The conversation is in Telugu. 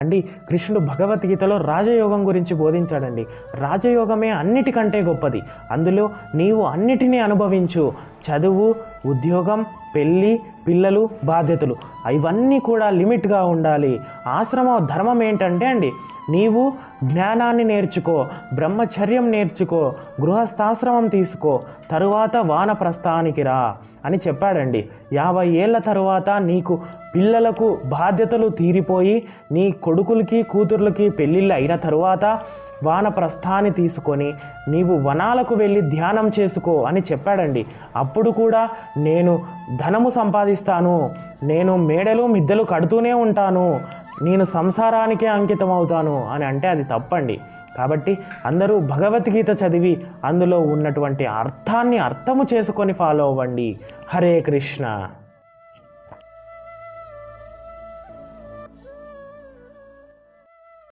అండి కృష్ణుడు భగవద్గీతలో రాజయోగం గురించి బోధించాడండి. రాజయోగమే అన్నిటికంటే గొప్పది. అందులో నీవు అన్నిటినీ అనుభవించు. చదువు, ఉద్యోగం, పెళ్ళి, పిల్లలు, బాధ్యతలు ఇవన్నీ కూడా లిమిట్గా ఉండాలి. ఆశ్రమ ధర్మం ఏంటంటే అండి, నీవు జ్ఞానాన్ని నేర్చుకో, బ్రహ్మచర్యం నేర్చుకో, గృహస్థాశ్రమం తీసుకో, తరువాత వానప్రస్థానికి రా అని చెప్పాడండి. 50 ఏళ్ళ తరువాత నీకు పిల్లలకు బాధ్యతలు తీరిపోయి నీ కొడుకులకి కూతుర్లకి పెళ్ళిళ్ళు అయిన తరువాత వానప్రస్థాన్ని తీసుకొని నీవు వనాలకు వెళ్ళి ధ్యానం చేసుకో అని చెప్పాడండి. అప్పుడు కూడా నేను ధనము సంపాదిస్తాను, నేను మేడలు మిద్దెలు కడుతూనే ఉంటాను, నేను సంసారానికే అంకితం అవుతాను అని అంటే అది తప్పండి. కాబట్టి అందరూ భగవద్గీత చదివి అందులో ఉన్నటువంటి అర్థాన్ని అర్థము చేసుకొని ఫాలో అవ్వండి. హరే కృష్ణ.